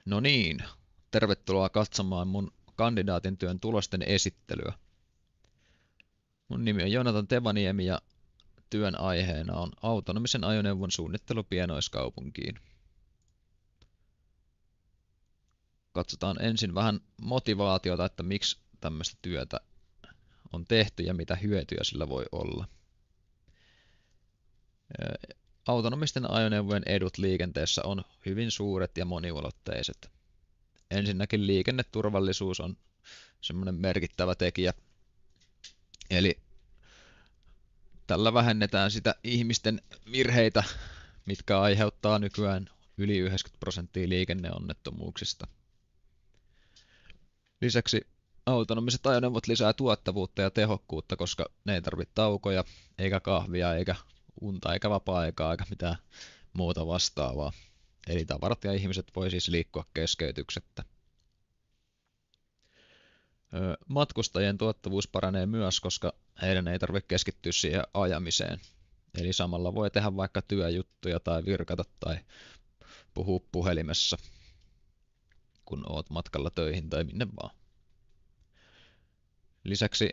No niin, tervetuloa katsomaan mun kandidaatin työn tulosten esittelyä. Mun nimi on Joonatan Tevaniemi ja työn aiheena on autonomisen ajoneuvon suunnittelu pienoiskaupunkiin. Katsotaan ensin vähän motivaatiota, että miksi tämmöistä työtä on tehty ja mitä hyötyjä sillä voi olla. Autonomisten ajoneuvojen edut liikenteessä on hyvin suuret ja moniulotteiset. Ensinnäkin liikenneturvallisuus on semmoinen merkittävä tekijä, eli tällä vähennetään sitä ihmisten virheitä, mitkä aiheuttaa nykyään yli 90% liikenneonnettomuuksista. Lisäksi autonomiset ajoneuvot lisää tuottavuutta ja tehokkuutta, koska ne ei tarvitse taukoja, eikä kahvia, eikä unta, eikä vapaa-aikaa, eikä mitään muuta vastaavaa. Eli tavarat ja ihmiset voi siis liikkua keskeytyksettä. Matkustajien tuottavuus paranee myös, koska heidän ei tarvitse keskittyä siihen ajamiseen. Eli samalla voi tehdä vaikka työjuttuja tai virkata tai puhua puhelimessa, kun oot matkalla töihin tai minne vaan. Lisäksi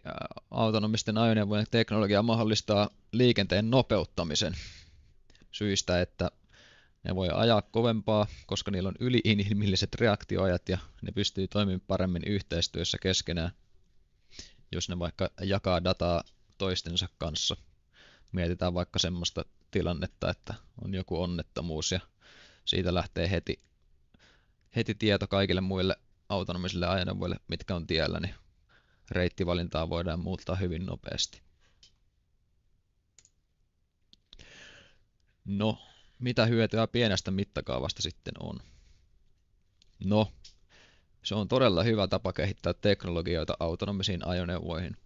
autonomisten ajoneuvojen teknologia mahdollistaa liikenteen nopeuttamisen syistä, että ne voi ajaa kovempaa, koska niillä on yliinhimilliset reaktioajat ja ne pystyy toimimaan paremmin yhteistyössä keskenään, jos ne vaikka jakaa dataa toistensa kanssa. Mietitään vaikka semmoista tilannetta, että on joku onnettomuus ja siitä lähtee heti tieto kaikille muille autonomisille ajoneuvoille, mitkä on tiellä, niin reittivalintaa voidaan muuttaa hyvin nopeasti. No, mitä hyötyä pienestä mittakaavasta sitten on? No, se on todella hyvä tapa kehittää teknologioita autonomisiin ajoneuvoihin.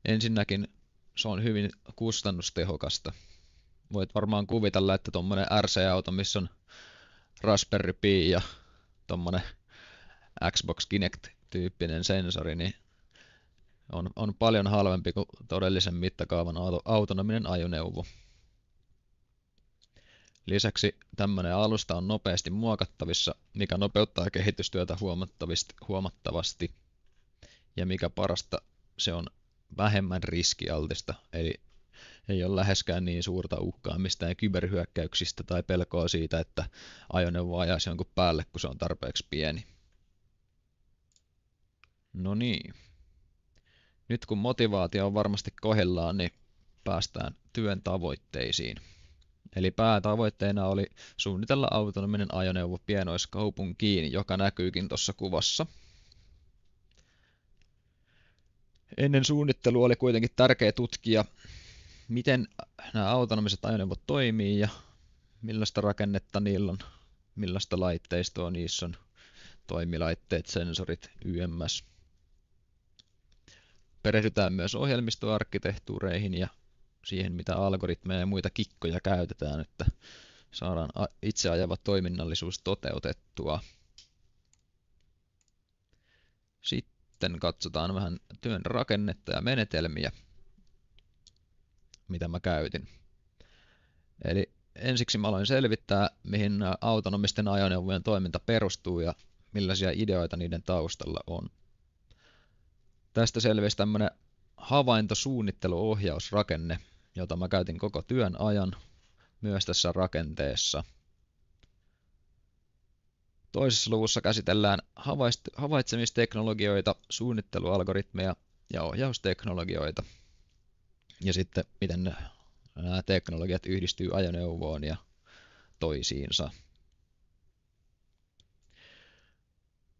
Ensinnäkin se on hyvin kustannustehokasta. Voit varmaan kuvitella, että tuommoinen RC-auto, missä on Raspberry Pi ja tuommoinen Xbox Kinect-tyyppinen sensori, niin on paljon halvempi kuin todellisen mittakaavan autonominen ajoneuvo. Lisäksi tämmöinen alusta on nopeasti muokattavissa, mikä nopeuttaa kehitystyötä huomattavasti. Ja mikä parasta, se on vähemmän riskialtista, eli ei ole läheskään niin suurta uhkaa mistään kyberhyökkäyksistä tai pelkoa siitä, että ajoneuvo ajaisi jonkun päälle, kun se on tarpeeksi pieni. No niin. Nyt kun motivaatio on varmasti kohdillaan, niin päästään työn tavoitteisiin. Eli päätavoitteena oli suunnitella autonominen ajoneuvo pienoiskaupunkiin, joka näkyykin tuossa kuvassa. Ennen suunnittelua oli kuitenkin tärkeää tutkia, miten nämä autonomiset ajoneuvot toimii ja millaista rakennetta niillä on, millaista laitteistoa niissä on, toimilaitteet, sensorit, yms. Perehdytään myös ohjelmistoarkkitehtuureihin ja siihen, mitä algoritmeja ja muita kikkoja käytetään, että saadaan itseajava toiminnallisuus toteutettua. Sitten katsotaan vähän työn rakennetta ja menetelmiä, mitä mä käytin. Eli ensiksi mä aloin selvittää, mihin autonomisten ajoneuvojen toiminta perustuu ja millaisia ideoita niiden taustalla on. Tästä selvisi tämmöinen havaintosuunnitteluohjausrakenne, jota mä käytin koko työn ajan myös tässä rakenteessa. Toisessa luvussa käsitellään havaitsemisteknologioita, suunnittelualgoritmeja ja ohjausteknologioita. Ja sitten miten nämä teknologiat yhdistyy ajoneuvoon ja toisiinsa.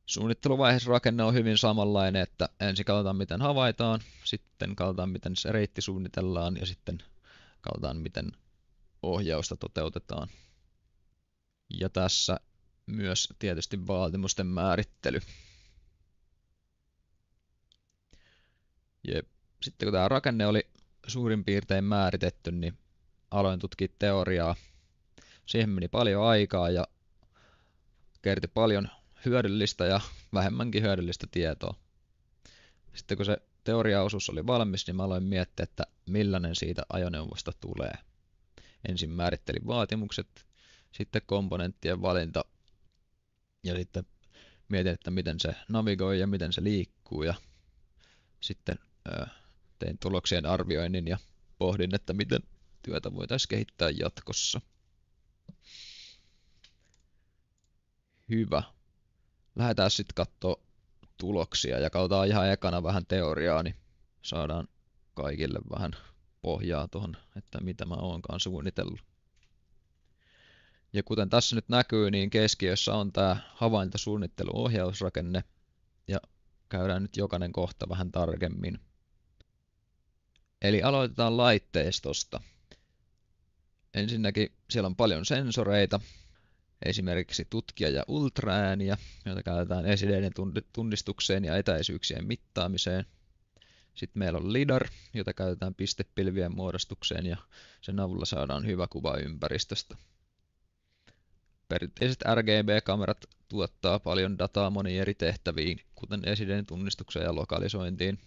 Suunnitteluvaiheessa rakenne on hyvin samanlainen, että ensin katsotaan miten havaitaan, sitten katsotaan miten se reitti suunnitellaan ja sitten katsotaan miten ohjausta toteutetaan. Ja tässä myös tietysti vaatimusten määrittely. Ja sitten kun tämä rakenne oli suurin piirtein määritetty, niin aloin tutkia teoriaa. Siihen meni paljon aikaa ja kertyi paljon hyödyllistä ja vähemmänkin hyödyllistä tietoa. Sitten kun se teoriaosuus oli valmis, niin mä aloin miettiä, että millainen siitä ajoneuvosta tulee. Ensin määrittelin vaatimukset, sitten komponenttien valinta ja sitten mietin, että miten se navigoi ja miten se liikkuu ja sitten tein tuloksien arvioinnin ja pohdin, että miten työtä voitaisiin kehittää jatkossa. Hyvä. Lähdetään sitten katsoa tuloksia ja katsotaan ihan ekana vähän teoriaa, niin saadaan kaikille vähän pohjaa tuohon, että mitä mä oonkaan suunnitellut. Ja kuten tässä nyt näkyy, niin keskiössä on tämä havaintosuunnittelu-ohjausrakenne, ja käydään nyt jokainen kohta vähän tarkemmin. Eli aloitetaan laitteistosta. Ensinnäkin siellä on paljon sensoreita, esimerkiksi tutkija- ja ultraääniä, joita käytetään esineiden tunnistukseen ja etäisyyksien mittaamiseen. Sitten meillä on LIDAR, jota käytetään pistepilvien muodostukseen ja sen avulla saadaan hyvä kuva ympäristöstä. Perinteiset RGB-kamerat tuottaa paljon dataa moniin eri tehtäviin, kuten esineiden tunnistukseen ja lokalisointiin.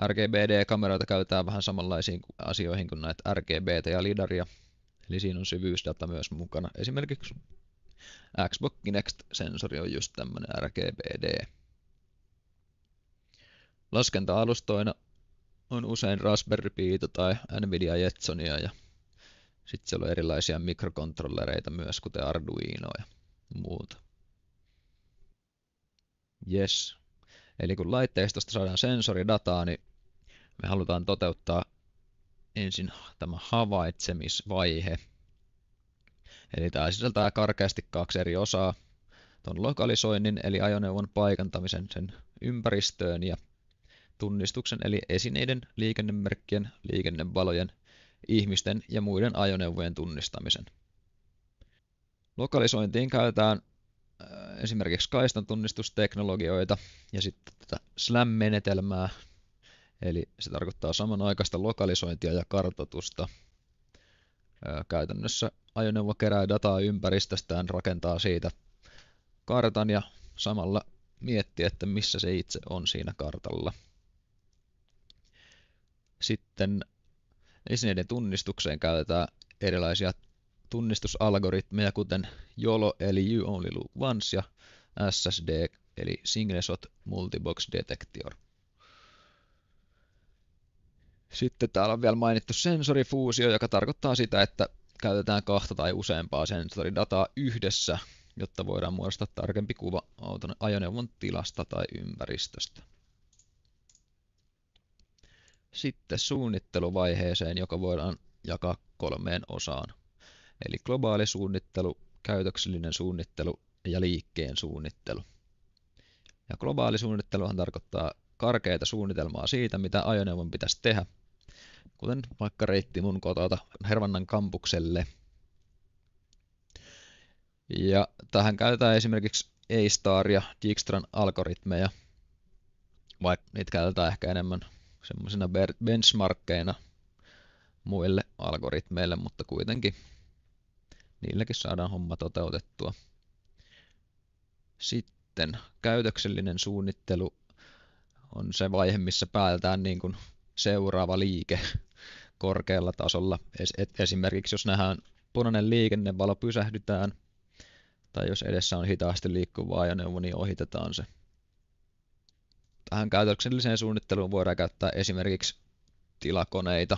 RGBD-kameroita käytetään vähän samanlaisiin asioihin kuin näitä RGBtä ja LIDARia, eli siinä on syvyysdata myös mukana. Esimerkiksi Xbox Kinect-sensori on just tämmöinen RGBD. Laskenta-alustoina on usein Raspberry Pito tai Nvidia Jetsonia ja sitten siellä on erilaisia mikrokontrollereita myös, kuten Arduino ja muuta. Yes. Eli kun laitteistosta saadaan sensoridataa, niin me halutaan toteuttaa ensin tämä havaitsemisvaihe. Eli tämä sisältää karkeasti kaksi eri osaa. Tuon lokalisoinnin eli ajoneuvon paikantamisen sen ympäristöön ja tunnistuksen eli esineiden, liikennemerkkien, liikennevalojen, ihmisten ja muiden ajoneuvojen tunnistamisen. Lokalisointiin käytetään esimerkiksi kaistan tunnistusteknologioita ja sitten tätä SLAM-menetelmää, eli se tarkoittaa samanaikaista lokalisointia ja kartoitusta. Käytännössä ajoneuvo kerää dataa ympäristöstään, rakentaa siitä kartan ja samalla miettii, että missä se itse on siinä kartalla. Sitten esineiden tunnistukseen käytetään erilaisia tunnistusalgoritmeja, kuten YOLO eli You Only Look Once ja SSD eli Single Shot Multibox Detector. Sitten täällä on vielä mainittu sensorifuusio, joka tarkoittaa sitä, että käytetään kahta tai useampaa sensoridataa yhdessä, jotta voidaan muodostaa tarkempi kuva ajoneuvon tilasta tai ympäristöstä. Sitten suunnitteluvaiheeseen, joka voidaan jakaa 3 osaan. Eli globaali suunnittelu, käytöksellinen suunnittelu ja liikkeen suunnittelu. Ja globaali suunnitteluhan tarkoittaa karkeata suunnitelmaa siitä, mitä ajoneuvon pitäisi tehdä, kuten vaikka reitti mun kotota Hervannan kampukselle. Ja tähän käytetään esimerkiksi A-Star ja Dijkstran algoritmeja, vaikka niitä käytetään ehkä enemmän semmoisina benchmarkkeina muille algoritmeille, mutta kuitenkin niilläkin saadaan homma toteutettua. Sitten käytöksellinen suunnittelu on se vaihe, missä päätetään niin kuin seuraava liike korkealla tasolla. Esimerkiksi jos nähdään punainen liikennevalo, pysähdytään, tai jos edessä on hitaasti liikkuva ajoneuvo, niin ohitetaan se. Tähän käytökselliseen suunnitteluun voidaan käyttää esimerkiksi tilakoneita.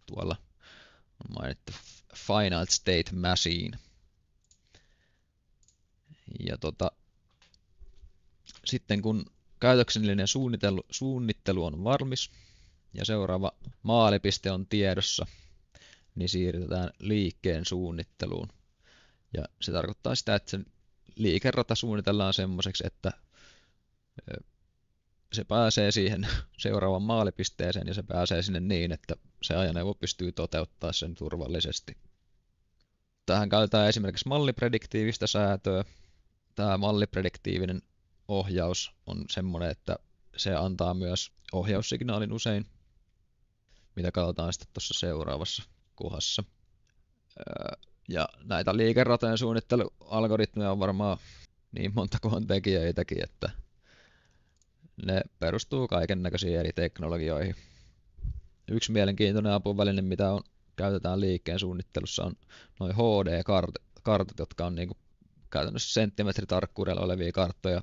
Tuolla on mainittu Final State Machine. Ja sitten kun käytöksellinen suunnittelu on valmis ja seuraava maalipiste on tiedossa, niin siirrytään liikkeen suunnitteluun. Ja se tarkoittaa sitä, että sen liikerata suunnitellaan semmoiseksi, että se pääsee siihen seuraavan maalipisteeseen ja se pääsee sinne niin, että se ajoneuvo pystyy toteuttamaan sen turvallisesti. Tähän käytetään esimerkiksi malliprediktiivistä säätöä. Tämä malliprediktiivinen ohjaus on semmoinen, että se antaa myös ohjaussignaalin usein, mitä katsotaan sitten tuossa seuraavassa kohdassa. Ja näitä liikeratojen suunnittelualgoritmeja on varmaan niin monta kuin on tekijöitäkin, että ne perustuu kaikennäköisiin eri teknologioihin. Yksi mielenkiintoinen apuväline, mitä käytetään liikkeen suunnittelussa, on noin HD-kartat, jotka on niinku käytännössä senttimetritarkkuudella olevia karttoja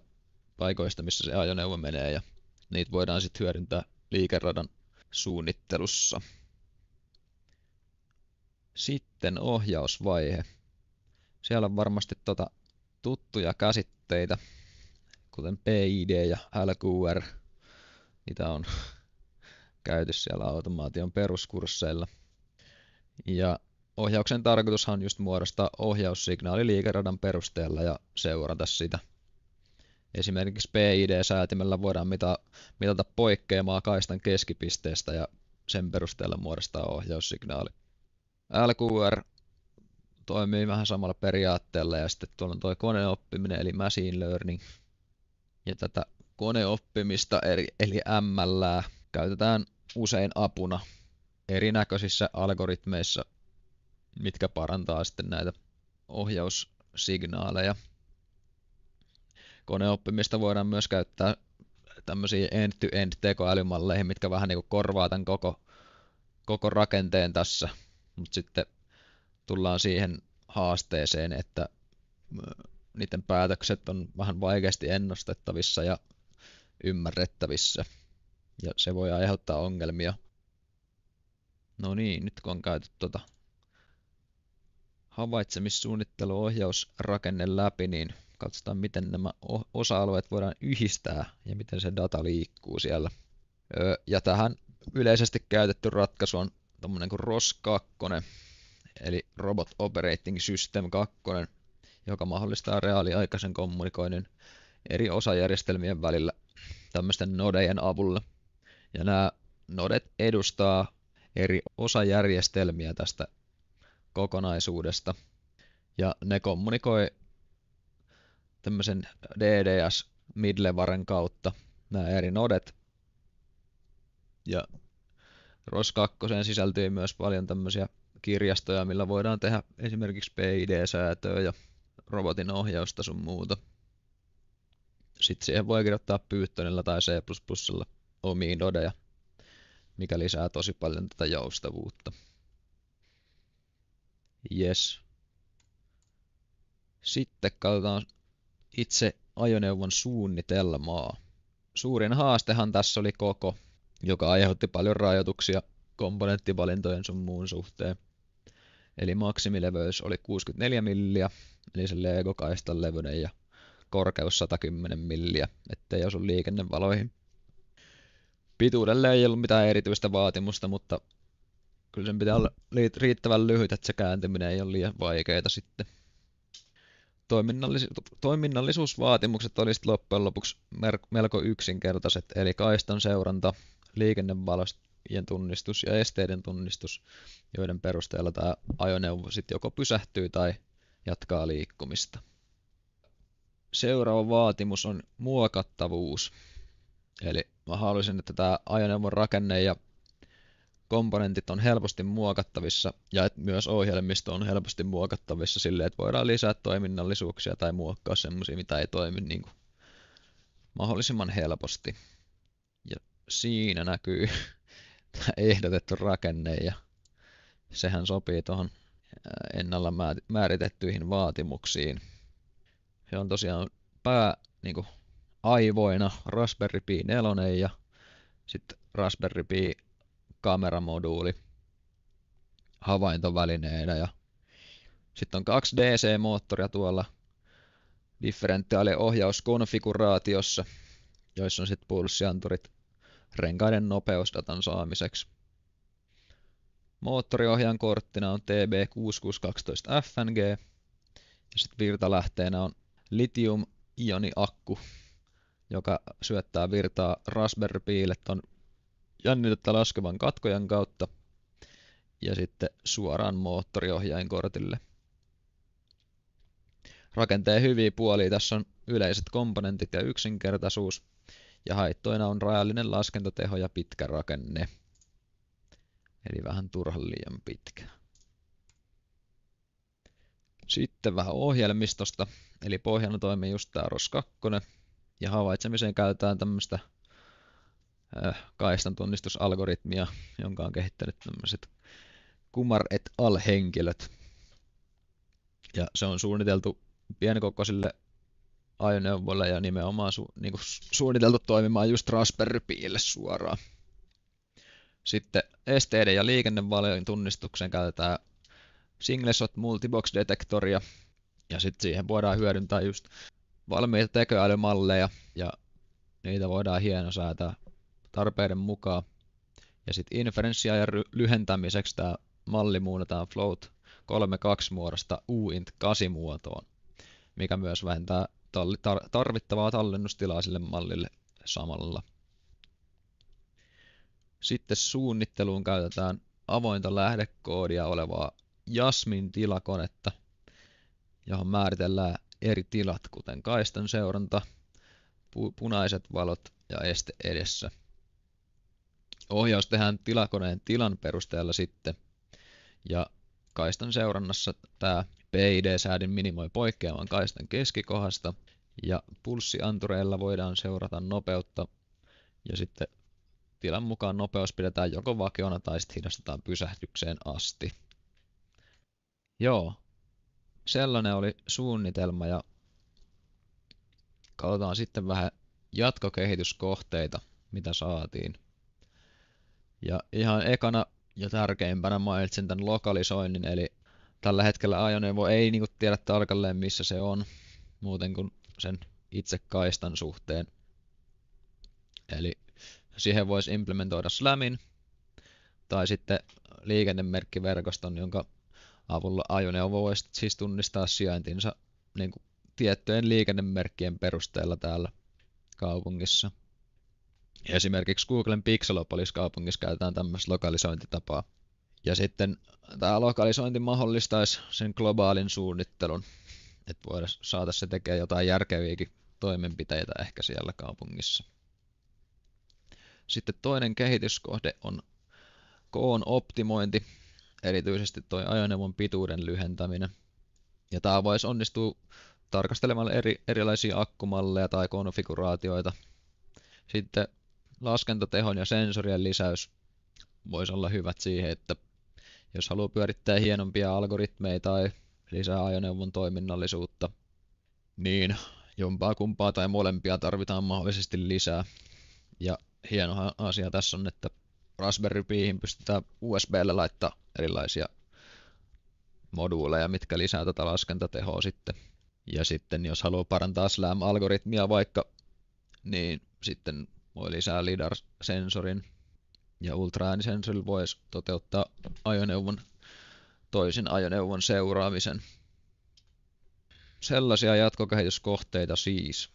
paikoista, missä se ajoneuvo menee, ja niitä voidaan sitten hyödyntää liikeradan suunnittelussa. Sitten ohjausvaihe. Siellä on varmasti tuttuja käsitteitä, kuten PID ja LQR. Niitä on käyty siellä automaation peruskursseilla. Ja ohjauksen tarkoitushan on just muodostaa ohjaussignaali liikeradan perusteella ja seurata sitä. Esimerkiksi PID-säätimellä voidaan mitata poikkeamaa kaistan keskipisteestä ja sen perusteella muodostaa ohjaussignaali. LQR toimii vähän samalla periaatteella ja sitten tuolla on tuo koneoppiminen eli machine learning. Ja tätä koneoppimista eli ML käytetään usein apuna erinäköisissä algoritmeissa, mitkä parantaa sitten näitä ohjaussignaaleja. Koneoppimista voidaan myös käyttää tämmöisiin end-to-end tekoälymalleihin, mitkä vähän niin kuin korvaa tämän koko rakenteen tässä, mutta sitten tullaan siihen haasteeseen, että niiden päätökset on vähän vaikeasti ennustettavissa ja ymmärrettävissä, ja se voi aiheuttaa ongelmia. No niin, nyt kun on käyty havaitsemissuunnittelu-ohjausrakenne läpi, niin katsotaan, miten nämä osa-alueet voidaan yhdistää ja miten se data liikkuu siellä. Ja tähän yleisesti käytetty ratkaisu on tommonen kuin ROS2, eli Robot Operating System 2, joka mahdollistaa reaaliaikaisen kommunikoinnin eri osajärjestelmien välillä tämmöisten nodejen avulla. Ja nämä nodet edustaa eri osajärjestelmiä tästä kokonaisuudesta. Ja ne kommunikoi tämmöisen DDS-midlevaren kautta nämä eri nodet. Ja ROS2 sisältyy myös paljon tämmöisiä kirjastoja, millä voidaan tehdä esimerkiksi PID-säätöä ja robotin ohjausta sun muuta. Sitten siihen voi kirjoittaa Pythonilla tai C++:lla omia nodeja, mikä lisää tosi paljon tätä joustavuutta. Yes. Sitten katsotaan itse ajoneuvon suunnitelmaa. Suurin haastehan tässä oli koko, joka aiheutti paljon rajoituksia komponenttivalintojen sun muun suhteen. Eli maksimileveys oli 64 milliä, eli se Lego-kaistan levyinen, ja korkeus 110 milliä, ettei osu liikennevaloihin. Pituudelle ei ollut mitään erityistä vaatimusta, mutta kyllä sen pitää olla riittävän lyhyt, että se kääntyminen ei ole liian vaikeaa sitten. Toiminnallisuusvaatimukset olisivat loppujen lopuksi melko yksinkertaiset, eli kaistan seuranta, liikennevalojen tunnistus ja esteiden tunnistus, joiden perusteella tämä ajoneuvo sitten joko pysähtyy tai jatkaa liikkumista. Seuraava vaatimus on muokattavuus. Eli mä haluaisin, että tämä ajoneuvon rakenne ja komponentit on helposti muokattavissa ja että myös ohjelmisto on helposti muokattavissa silleen, että voidaan lisää toiminnallisuuksia tai muokkaa semmoisia, mitä ei toimi niin kuin mahdollisimman helposti. Ja siinä näkyy tämä ehdotettu rakenne ja sehän sopii tuohon ennalla määritettyihin vaatimuksiin. Se on tosiaan niin kuin aivoina Raspberry Pi 4 ja sitten Raspberry Pi kameramoduuli havaintovälineenä ja sitten on 2 DC-moottoria tuolla differentiaaliohjauskonfiguraatiossa, joissa on sitten pulssianturit renkaiden nopeusdatan saamiseksi. Moottoriohjaan korttina on TB6612 FNG ja sitten virtalähteenä on litium-ioniakku, joka syöttää virtaa Raspberry Pille ton jännitettä laskevan katkojan kautta ja sitten suoraan moottoriohjainkortille. Rakenteen hyviä puolia tässä on yleiset komponentit ja yksinkertaisuus, ja haittoina on rajallinen laskentateho ja pitkä rakenne. Eli vähän turhan liian pitkä. Sitten vähän ohjelmistosta, eli pohjana toimii just tää ROS2, ja havaitsemiseen käytetään tämmöistä kaistan tunnistusalgoritmia, jonka on kehittänyt tämmöiset Kumar et al. -henkilöt. Ja se on suunniteltu pienikokoisille ajoneuvoille ja nimenomaan niinku suunniteltu toimimaan just Raspberry Piille suoraan. Sitten esteiden ja liikennevalojen tunnistukseen käytetään SingleShot Multibox-detektoria, ja sitten siihen voidaan hyödyntää just valmiita tekoälymalleja, ja niitä voidaan hienosäätää tarpeiden mukaan. Ja sitten inferenssia ja lyhentämiseksi tämä malli muunnetaan Float 3.2 muodosta UINT 8 muotoon, mikä myös vähentää tarvittavaa tallennustilaa sille mallille samalla. Sitten suunnitteluun käytetään avointa lähdekoodia olevaa Jasmin-tilakonetta, johon määritellään eri tilat, kuten kaistan seuranta, punaiset valot ja este edessä. Ohjaus tehdään tilakoneen tilan perusteella sitten, ja kaistan seurannassa tämä PID-säädin minimoi poikkeaman kaistan keskikohdasta, ja pulssiantureilla voidaan seurata nopeutta, ja sitten tilan mukaan nopeus pidetään joko vakiona tai sitten hidastetaan pysähdykseen asti. Joo, sellainen oli suunnitelma, ja katsotaan sitten vähän jatkokehityskohteita, mitä saatiin. Ja ihan ekana ja tärkeimpänä mainitsin tämän lokalisoinnin, eli tällä hetkellä ajoneuvo ei tiedä tarkalleen missä se on, muuten kuin sen itse kaistan suhteen. Eli siihen voisi implementoida SLAMin tai sitten liikennemerkkiverkoston, jonka avulla ajoneuvo voisi siis tunnistaa sijaintinsa tiettyjen liikennemerkkien perusteella täällä kaupungissa. Esimerkiksi Googlen Pixelopolis-kaupungissa käytetään tämmöistä lokalisointitapaa. Ja sitten tämä lokalisointi mahdollistaisi sen globaalin suunnittelun, että saataisiin se tekemään jotain järkeviäkin toimenpiteitä ehkä siellä kaupungissa. Sitten toinen kehityskohde on koon optimointi, erityisesti tuo ajoneuvon pituuden lyhentäminen. Ja tämä voisi onnistua tarkastelemalla erilaisia akkumalleja tai konfiguraatioita. Sitten laskentatehon ja sensorien lisäys voisi olla hyvät siihen, että jos haluaa pyörittää hienompia algoritmeja tai lisää ajoneuvon toiminnallisuutta, niin jompaa kumpaa tai molempia tarvitaan mahdollisesti lisää. Ja hieno asia tässä on, että Raspberry Piihin pystytään USB:lle laittaa erilaisia moduuleja, mitkä lisää tätä laskentatehoa sitten. Ja sitten jos haluaa parantaa SLAM-algoritmia vaikka, niin sitten voi lisää LiDAR-sensorin ja ultraäänisensorilla voisi toteuttaa toisen ajoneuvon seuraamisen. Sellaisia jatkokehityskohteita siis.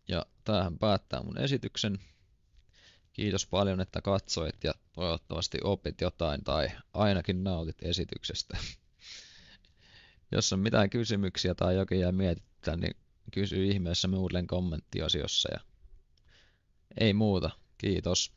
Ja tämähän päättää mun esityksen. Kiitos paljon, että katsoit ja toivottavasti opit jotain tai ainakin nautit esityksestä. Jos on mitään kysymyksiä tai jokin jää mietittää, niin kysy ihmeessä Moodlen kommenttiosiossa. Ja ei muuta. Kiitos.